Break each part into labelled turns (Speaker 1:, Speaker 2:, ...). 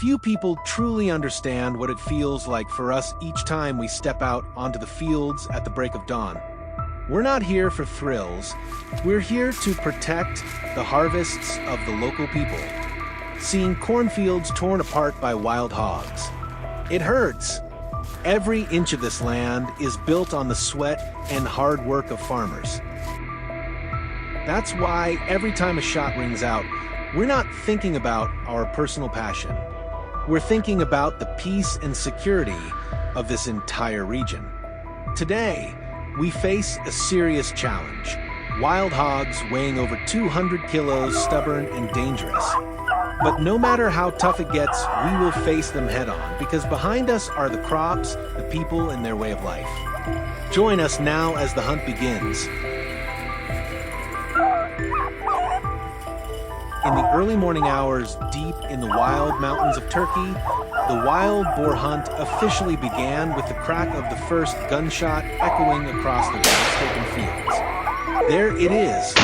Speaker 1: Few people truly understand what it feels like for us each time we step out onto the fields at the break of dawn. We're not here for thrills. We're here to protect the harvests of the local people. Seeing cornfields torn apart by wild hogs. It hurts. Every inch of this land is built on the sweat and hard work of farmers. That's why every time a shot rings out, we're not thinking about our personal passion. We're thinking about the peace and security of this entire region. Today, we face a serious challenge. Wild hogs weighing over 200 kilos, stubborn and dangerous. But no matter how tough it gets, we will face them head-on, because behind us are the crops, the people, and their way of life. Join us now as the hunt begins. In the early morning hours, deep in the wild mountains of Turkey, the wild boar hunt officially began with the crack of the first gunshot echoing across the grass-taken fields. There it is, a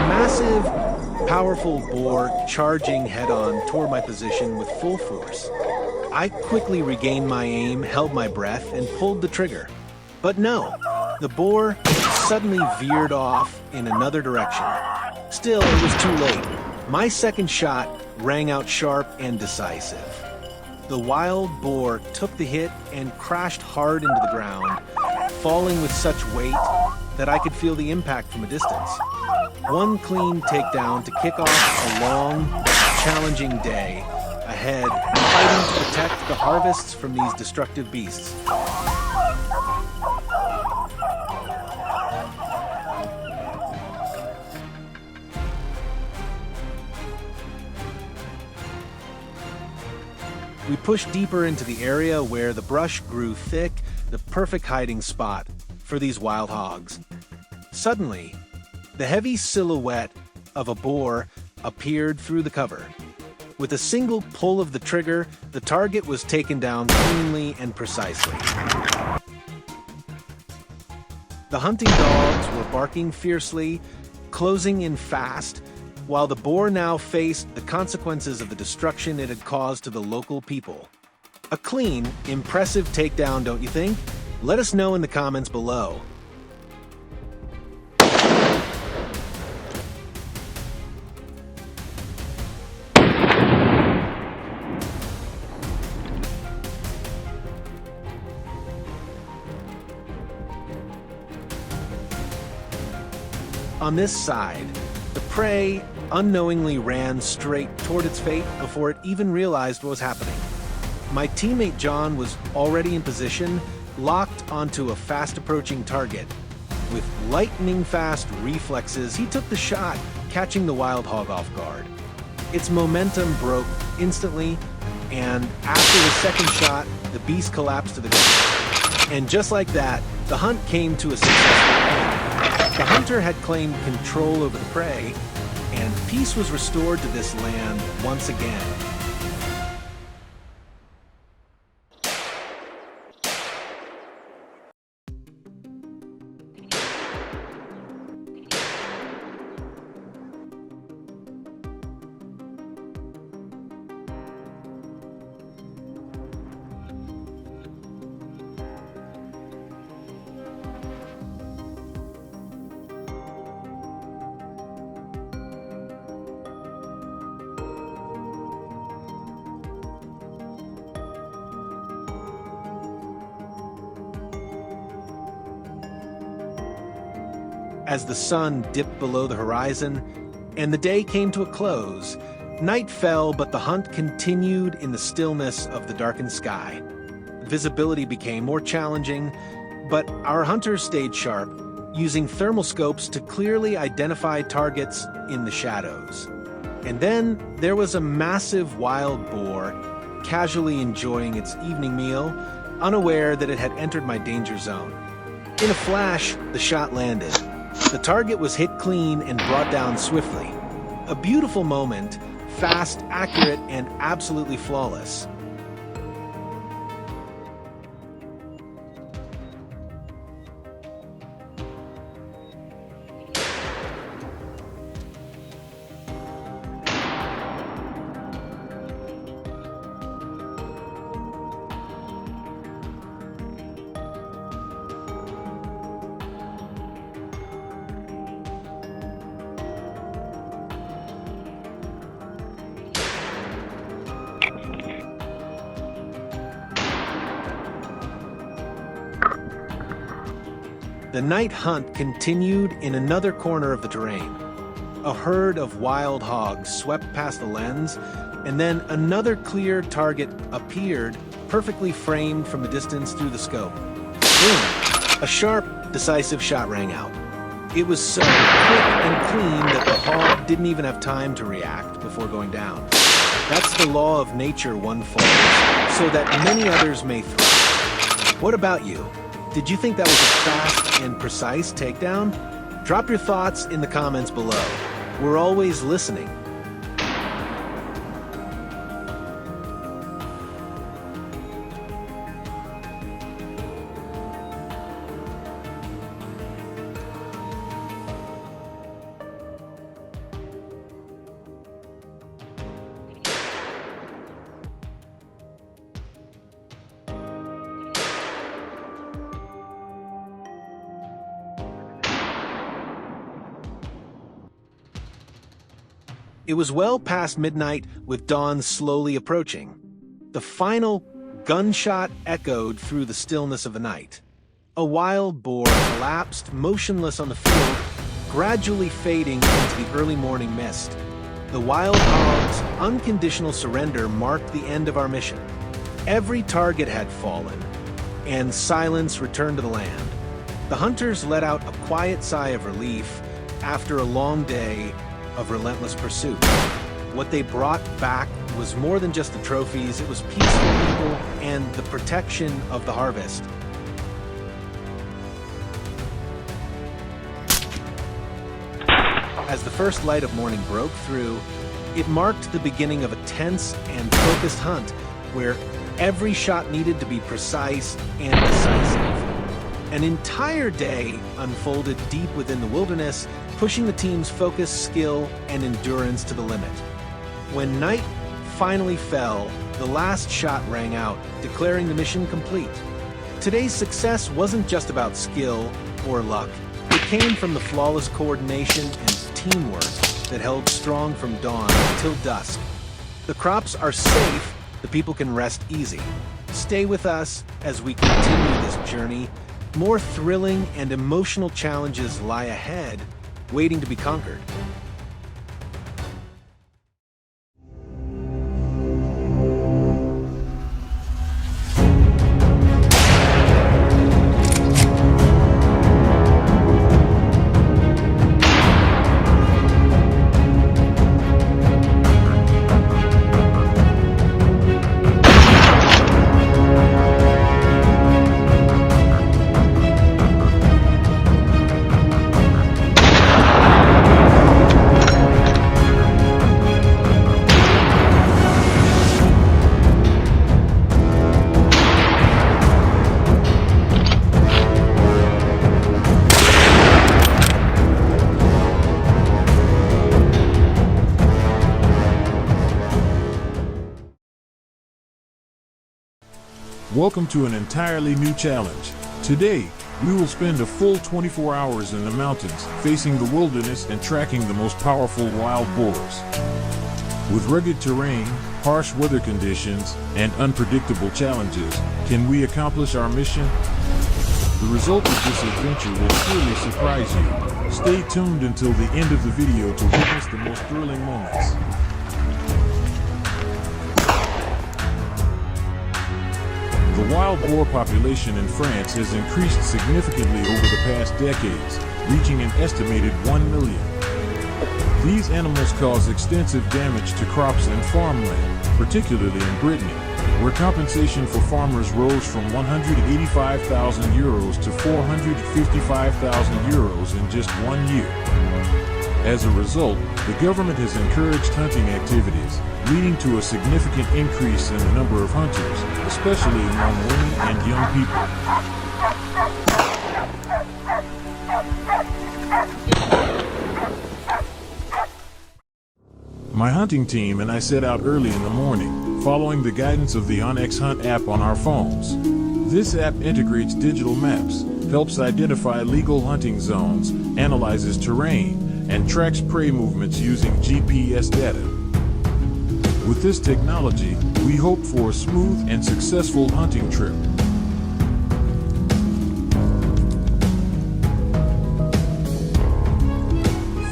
Speaker 1: massive, powerful boar charging head-on toward my position with full force. I quickly regained my aim, held my breath, and pulled the trigger. But no, the boar suddenly veered off in another direction. Still, it was too late. My second shot rang out sharp and decisive. The wild boar took the hit and crashed hard into the ground, falling with such weight that I could feel the impact from a distance. One clean takedown to kick off a long, challenging day ahead, fighting to protect the harvests from these destructive beasts. We pushed deeper into the area where the brush grew thick, the perfect hiding spot for these wild hogs. Suddenly, the heavy silhouette of a boar appeared through the cover. With a single pull of the trigger, the target was taken down cleanly and precisely. The hunting dogs were barking fiercely, closing in fast, while the boar now faced the consequences of the destruction it had caused to the local people. A clean, impressive takedown, don't you think? Let us know in the comments below. On this side, the prey unknowingly ran straight toward its fate before it even realized what was happening. My teammate John was already in position, locked onto a fast-approaching target. With lightning-fast reflexes, he took the shot, catching the wild hog off guard. Its momentum broke instantly, and after the second shot, the beast collapsed to the ground. And just like that, the hunt came to a successful end. The hunter had claimed control over the prey, and peace was restored to this land once again. As the sun dipped below the horizon and the day came to a close, night fell, but the hunt continued in the stillness of the darkened sky. Visibility became more challenging, but our hunters stayed sharp, using thermal scopes to clearly identify targets in the shadows. And then there was a massive wild boar, casually enjoying its evening meal, unaware that it had entered my danger zone. In a flash, the shot landed. The target was hit clean and brought down swiftly. A beautiful moment, fast, accurate, and absolutely flawless. The night hunt continued in another corner of the terrain. A herd of wild hogs swept past the lens, and then another clear target appeared, perfectly framed from the distance through the scope. Boom! A sharp, decisive shot rang out. It was so quick and clean that the hog didn't even have time to react before going down. That's the law of nature one follows, so that many others may thrive. What about you? Did you think that was a fast and precise takedown? Drop your thoughts in the comments below. We're always listening. It was well past midnight, with dawn slowly approaching. The final gunshot echoed through the stillness of the night. A wild boar collapsed motionless on the field, gradually fading into the early morning mist. The wild hog's unconditional surrender marked the end of our mission. Every target had fallen, and silence returned to the land. The hunters let out a quiet sigh of relief after a long day of relentless pursuit. What they brought back was more than just the trophies, it was peaceful people and the protection of the harvest. As the first light of morning broke through, it marked the beginning of a tense and focused hunt where every shot needed to be precise and decisive. An entire day unfolded deep within the wilderness, pushing the team's focus, skill, and endurance to the limit. When night finally fell, the last shot rang out, declaring the mission complete. Today's success wasn't just about skill or luck. It came from the flawless coordination and teamwork that held strong from dawn until dusk. The crops are safe, the people can rest easy. Stay with us as we continue this journey. More thrilling and emotional challenges lie ahead, waiting to be conquered.
Speaker 2: Welcome to an entirely new challenge. Today, we will spend a full 24 hours in the mountains, facing the wilderness and tracking the most powerful wild boars. With rugged terrain, harsh weather conditions, and unpredictable challenges, can we accomplish our mission? The result of this adventure will surely surprise you. Stay tuned until the end of the video to witness the most thrilling moments. The wild boar population in France has increased significantly over the past decades, reaching an estimated 1 million. These animals cause extensive damage to crops and farmland, particularly in Brittany, where compensation for farmers rose from €185,000 to €455,000 in just 1 year. As a result, the government has encouraged hunting activities, leading to a significant increase in the number of hunters, especially among women and young people. My hunting team and I set out early in the morning, following the guidance of the OnX Hunt app on our phones. This app integrates digital maps, helps identify legal hunting zones, analyzes terrain, and tracks prey movements using GPS data. With this technology, we hope for a smooth and successful hunting trip.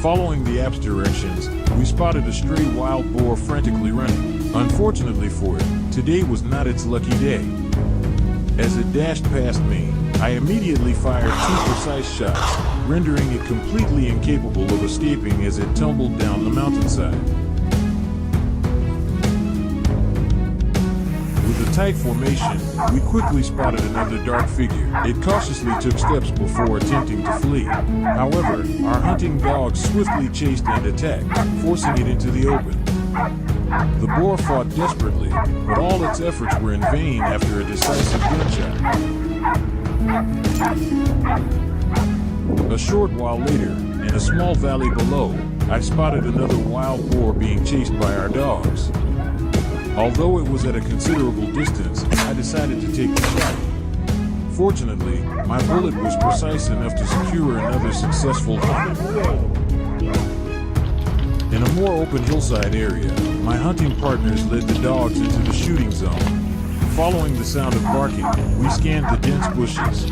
Speaker 2: Following the app's directions, we spotted a stray wild boar frantically running. Unfortunately for it, today was not its lucky day. As it dashed past me, I immediately fired 2 precise shots, rendering it completely incapable of escaping as it tumbled down the mountainside. With a tight formation, we quickly spotted another dark figure. It cautiously took steps before attempting to flee. However, our hunting dogs swiftly chased and attacked, forcing it into the open. The boar fought desperately, but all its efforts were in vain after a decisive gunshot. A short while later, in a small valley below, I spotted another wild boar being chased by our dogs. Although it was at a considerable distance, I decided to take the shot. Fortunately, my bullet was precise enough to secure another successful hunt. In a more open hillside area, my hunting partners led the dogs into the shooting zone. Following the sound of barking, we scanned the dense bushes.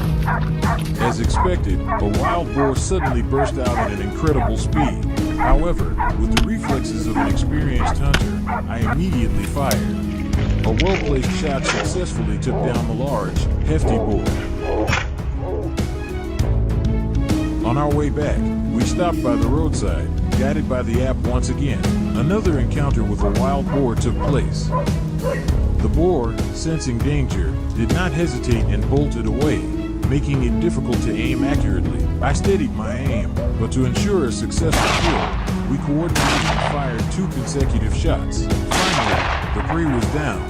Speaker 2: As expected, a wild boar suddenly burst out at an incredible speed. However, with the reflexes of an experienced hunter, I immediately fired. A well-placed shot successfully took down the large, hefty boar. On our way back, we stopped by the roadside, guided by the app once again. Another encounter with a wild boar took place. The boar, sensing danger, did not hesitate and bolted away, making it difficult to aim accurately. I steadied my aim, but to ensure a successful kill, we coordinated and fired 2 consecutive shots. Finally, the prey was down.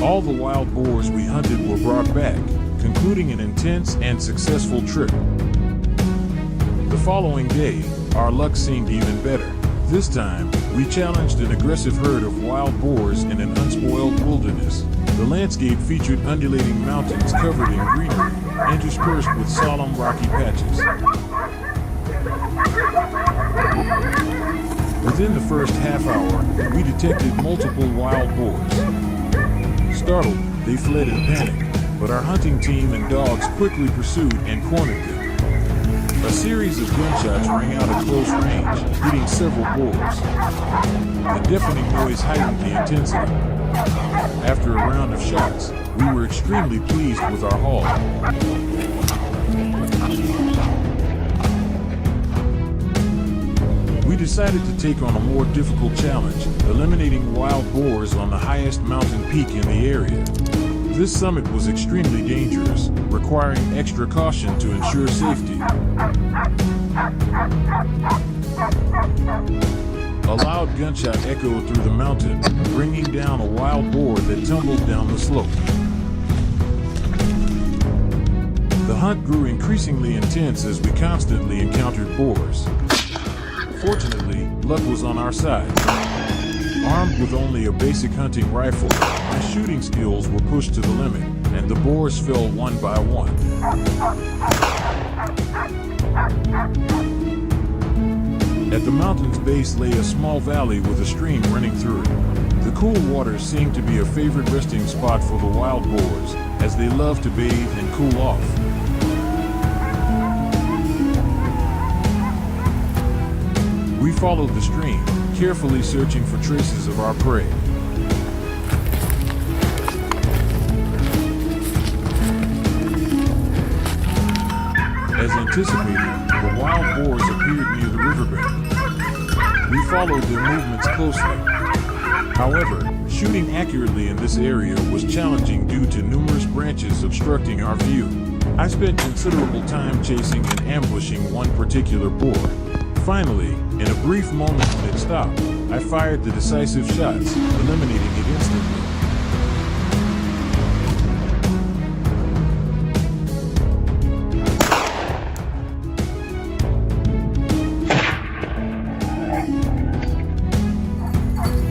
Speaker 2: All the wild boars we hunted were brought back, concluding an intense and successful trip. The following day, our luck seemed even better. This time, we challenged an aggressive herd of wild boars in an unspoiled wilderness. The landscape featured undulating mountains covered in greenery, interspersed with solemn rocky patches. Within the first half hour, we detected multiple wild boars. Startled, they fled in panic, but our hunting team and dogs quickly pursued and cornered them. A series of gunshots rang out at close range, hitting several boars. The deafening noise heightened the intensity. After a round of shots, we were extremely pleased with our haul. We decided to take on a more difficult challenge, eliminating wild boars on the highest mountain peak in the area. This summit was extremely dangerous, requiring extra caution to ensure safety. A loud gunshot echoed through the mountain, bringing down a wild boar that tumbled down the slope. The hunt grew increasingly intense as we constantly encountered boars. Fortunately, luck was on our side. Armed with only a basic hunting rifle, my shooting skills were pushed to the limit, and the boars fell one by one. At the mountain's base lay a small valley with a stream running through it. The cool waters seemed to be a favorite resting spot for the wild boars, as they love to bathe and cool off. We followed the stream, carefully searching for traces of our prey. As anticipated, the wild boars appeared near the riverbank. We followed their movements closely. However, shooting accurately in this area was challenging due to numerous branches obstructing our view. I spent considerable time chasing and ambushing one particular boar. Finally, in a brief moment when it stopped, I fired the decisive shots, eliminating it instantly.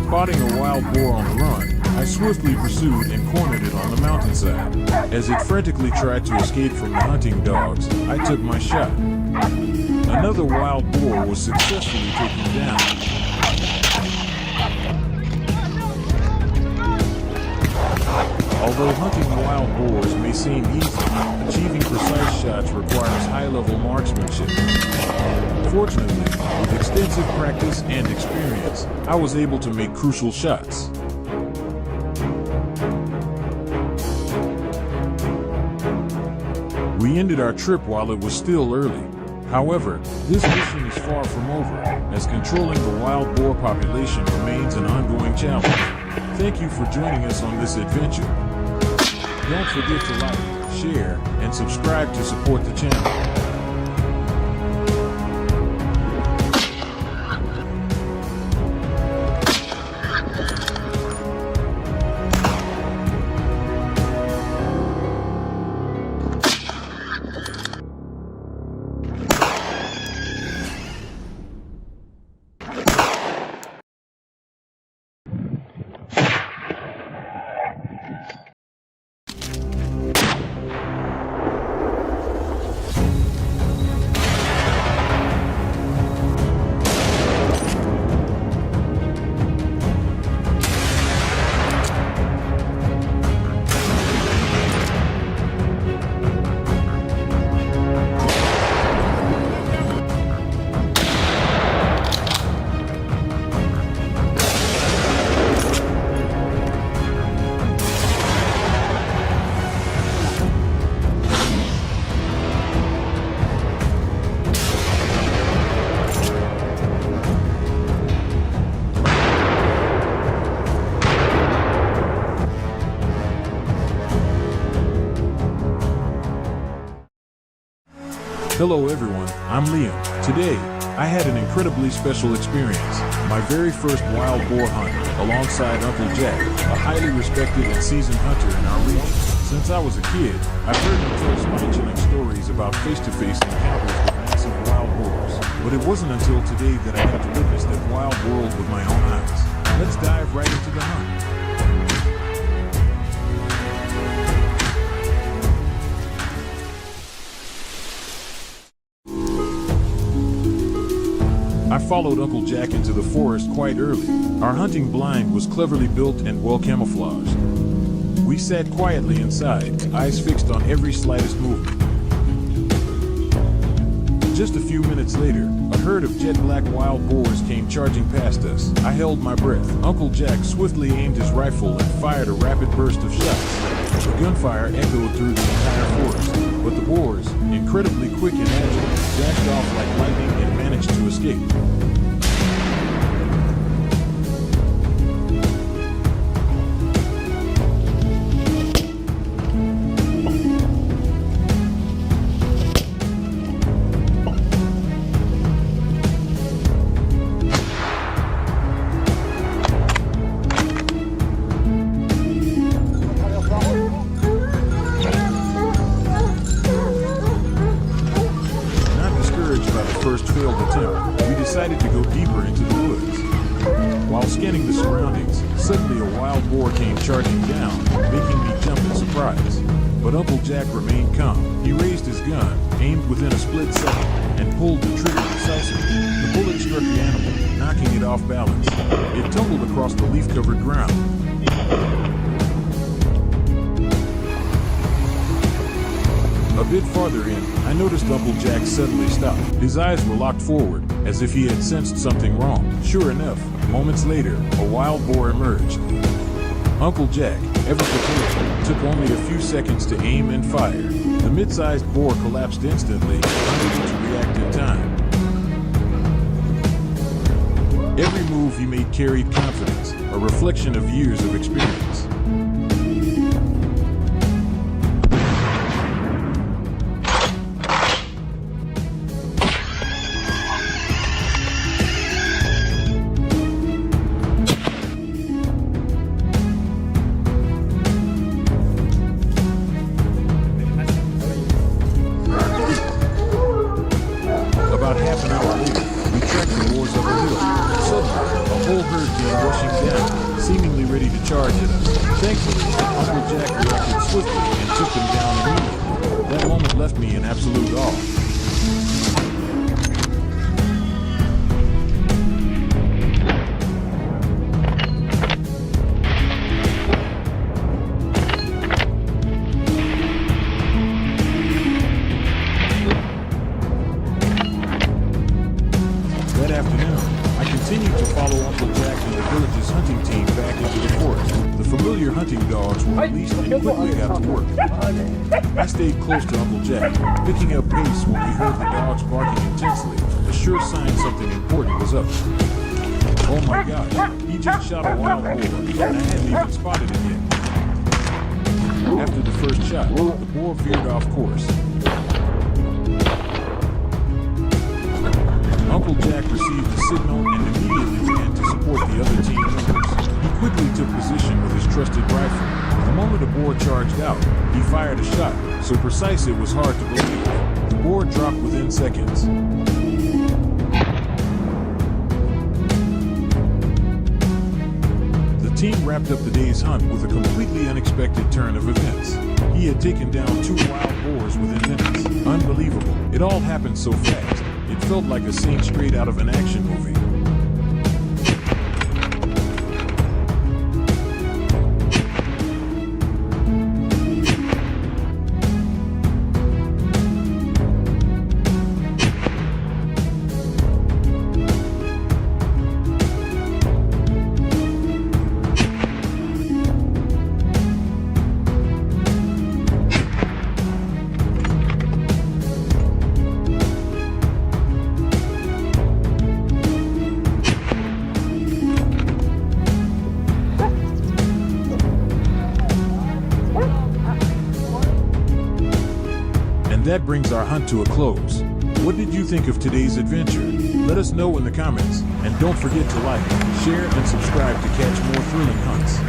Speaker 2: Spotting a wild boar on the run, I swiftly pursued and cornered it on the mountainside. As it frantically tried to escape from the hunting dogs, I took my shot. Another wild boar was successfully taken down. Although hunting wild boars may seem easy, achieving precise shots requires high-level marksmanship. Fortunately, with extensive practice and experience, I was able to make crucial shots. We ended our trip while it was still early. However, this mission is far from over, as controlling the wild boar population remains an ongoing challenge. Thank you for joining us on this adventure. Don't forget to like, share, and subscribe to support the channel. Hello everyone, I'm Liam. Today, I had an incredibly special experience. My very first wild boar hunt, alongside Uncle Jack, a highly respected and seasoned hunter in our region. Since I was a kid, I've heard him tell spine-chilling stories about face-to-face encounters with massive wild boars. But it wasn't until today that I got to witness that wild world with my own eyes. Let's dive right into the hunt. I followed Uncle Jack into the forest quite early. Our hunting blind was cleverly built and well camouflaged. We sat quietly inside, eyes fixed on every slightest movement. Just a few minutes later, a herd of jet black wild boars came charging past us. I held my breath. Uncle Jack swiftly aimed his rifle and fired a rapid burst of shots. The gunfire echoed through the entire forest, but the boars, incredibly quick and agile, dashed off like lightning and managed to escape. First failed attempt, we decided to go deeper into the woods. While scanning the surroundings, suddenly a wild boar came charging down, making me jump in surprise. But Uncle Jack remained calm. He raised his gun, aimed within a split second, and pulled the trigger decisively. The bullet struck the animal, knocking it off balance. It tumbled across the leaf-covered ground. A bit farther in, I noticed Uncle Jack suddenly stop. His eyes were locked forward, as if he had sensed something wrong. Sure enough, moments later, a wild boar emerged. Uncle Jack, ever prepared, took only a few seconds to aim and fire. The mid-sized boar collapsed instantly, unable to react in time. Every move he made carried confidence, a reflection of years of experience. About half an hour later, we tracked the boars up a hill. Suddenly, a whole herd came rushing down, seemingly ready to charge at us. Thankfully, Uncle Jack reacted swiftly and took them down immediately. That moment left me in absolute awe. follow Uncle Jack and the village's hunting team back into the forest. The familiar hunting dogs were released and quickly got to work. I stayed close to Uncle Jack, picking up pace when we heard the dogs barking intensely, a sure sign something important was up. Oh my gosh, he just shot a wild boar, and I hadn't even spotted it yet. After the first shot, the boar veered off course. Uncle Jack received the signal and immediately began to support the other team members. He quickly took position with his trusted rifle. The moment a boar charged out, he fired a shot, so precise it was hard to believe. The boar dropped within seconds. The team wrapped up the day's hunt with a completely unexpected turn of events. He had taken down 2 wild boars within minutes. Unbelievable. It all happened so fast. It felt like a scene straight out of an action movie. That brings our hunt to a close. What did you think of today's adventure? Let us know in the comments, and don't forget to like, share, and subscribe to catch more thrilling hunts.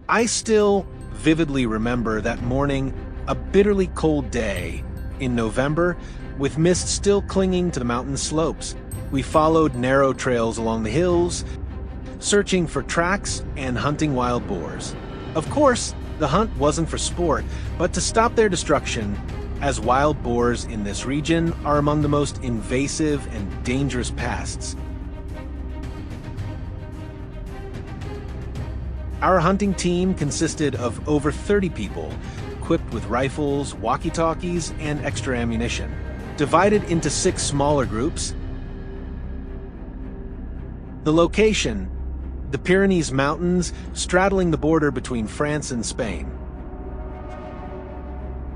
Speaker 1: I still vividly remember that morning, a bitterly cold day in November, with mist still clinging to the mountain slopes. We followed narrow trails along the hills, searching for tracks and hunting wild boars. Of course, the hunt wasn't for sport, but to stop their destruction, as wild boars in this region are among the most invasive and dangerous pests. Our hunting team consisted of over 30 people, equipped with rifles, walkie-talkies, and extra ammunition. Divided into 6 smaller groups. The location: the Pyrenees Mountains, straddling the border between France and Spain.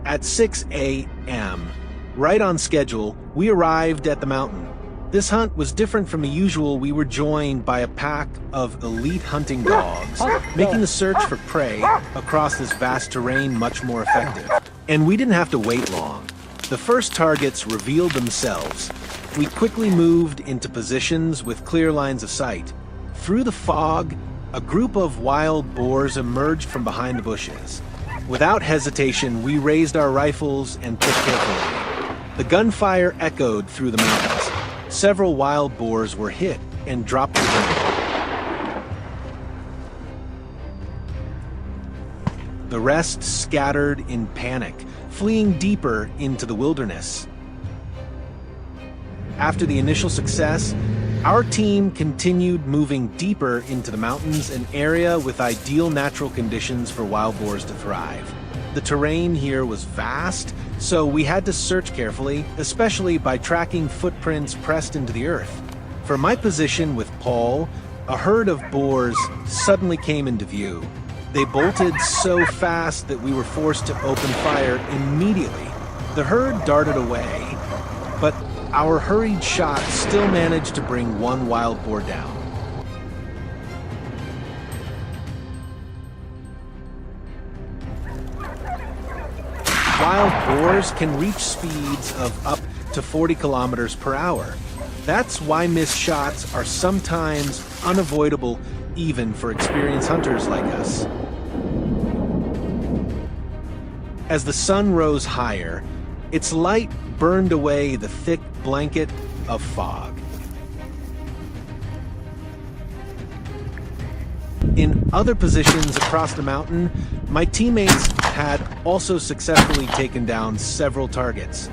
Speaker 1: At 6 a.m., right on schedule, we arrived at the mountain. This hunt was different from the usual. We were joined by a pack of elite hunting dogs, making the search for prey across this vast terrain much more effective. And we didn't have to wait long. The first targets revealed themselves. We quickly moved into positions with clear lines of sight. Through the fog, a group of wild boars emerged from behind the bushes. Without hesitation, we raised our rifles and pushed carefully. The gunfire echoed through the mountains. Several wild boars were hit and dropped to the ground. The rest scattered in panic, fleeing deeper into the wilderness. After the initial success, our team continued moving deeper into the mountains, an area with ideal natural conditions for wild boars to thrive. The terrain here was vast, so we had to search carefully, especially by tracking footprints pressed into the earth. From my position with Paul, a herd of boars suddenly came into view. They bolted so fast that we were forced to open fire immediately. The herd darted away, but our hurried shot still managed to bring one wild boar down. Wild boars can reach speeds of up to 40 kilometers per hour. That's why missed shots are sometimes unavoidable even for experienced hunters like us. As the sun rose higher, its light burned away the thick blanket of fog. In other positions across the mountain, my teammates had also successfully taken down several targets.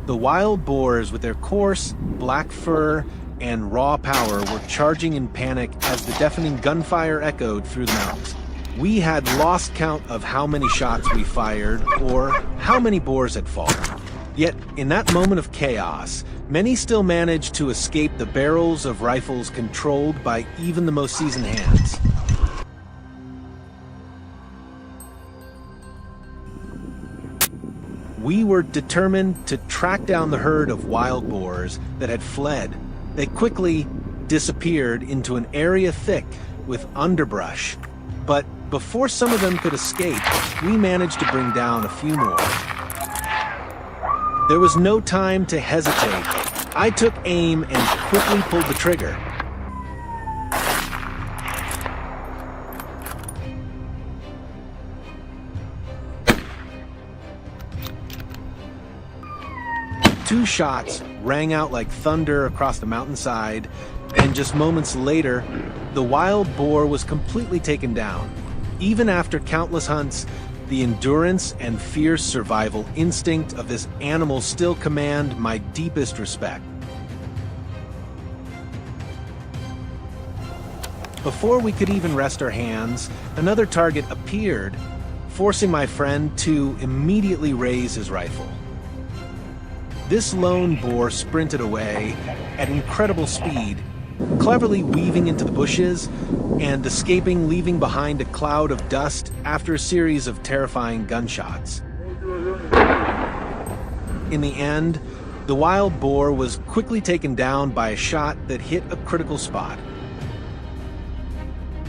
Speaker 1: The wild boars, with their coarse, black fur and raw power, were charging in panic as the deafening gunfire echoed through the mountains. We had lost count of how many shots we fired or how many boars had fallen. Yet, in that moment of chaos, many still managed to escape the barrels of rifles controlled by even the most seasoned hands. We were determined to track down the herd of wild boars that had fled. They quickly disappeared into an area thick with underbrush. But before some of them could escape, we managed to bring down a few more. There was no time to hesitate. I took aim and quickly pulled the trigger. Two shots rang out like thunder across the mountainside, and just moments later, the wild boar was completely taken down. Even after countless hunts, the endurance and fierce survival instinct of this animal still command my deepest respect. Before we could even rest our hands, another target appeared, forcing my friend to immediately raise his rifle. This lone boar sprinted away at incredible speed, cleverly weaving into the bushes and escaping, leaving behind a cloud of dust after a series of terrifying gunshots. In the end, the wild boar was quickly taken down by a shot that hit a critical spot.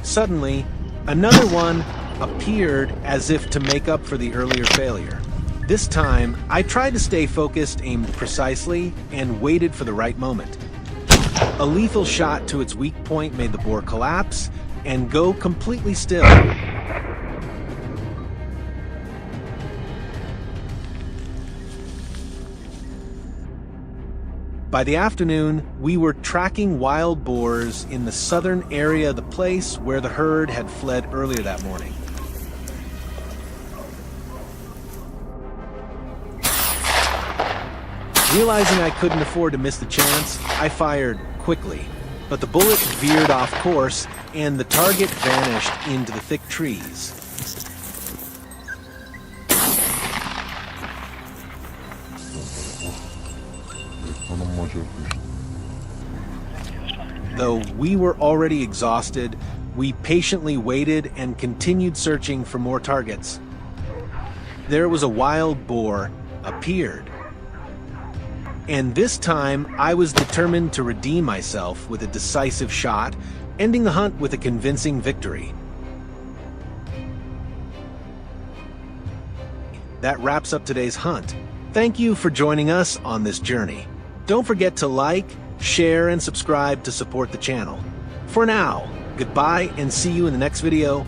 Speaker 1: Suddenly, another one appeared as if to make up for the earlier failure. This time, I tried to stay focused, aimed precisely, and waited for the right moment. A lethal shot to its weak point made the boar collapse and go completely still. By the afternoon, we were tracking wild boars in the southern area of the place where the herd had fled earlier that morning. Realizing I couldn't afford to miss the chance, I fired quickly, but the bullet veered off course and the target vanished into the thick trees. Though we were already exhausted, we patiently waited and continued searching for more targets. There was a wild boar appeared. And this time, I was determined to redeem myself with a decisive shot, ending the hunt with a convincing victory. That wraps up today's hunt. Thank you for joining us on this journey. Don't forget to like, share, and subscribe to support the channel. For now, goodbye and see you in the next video.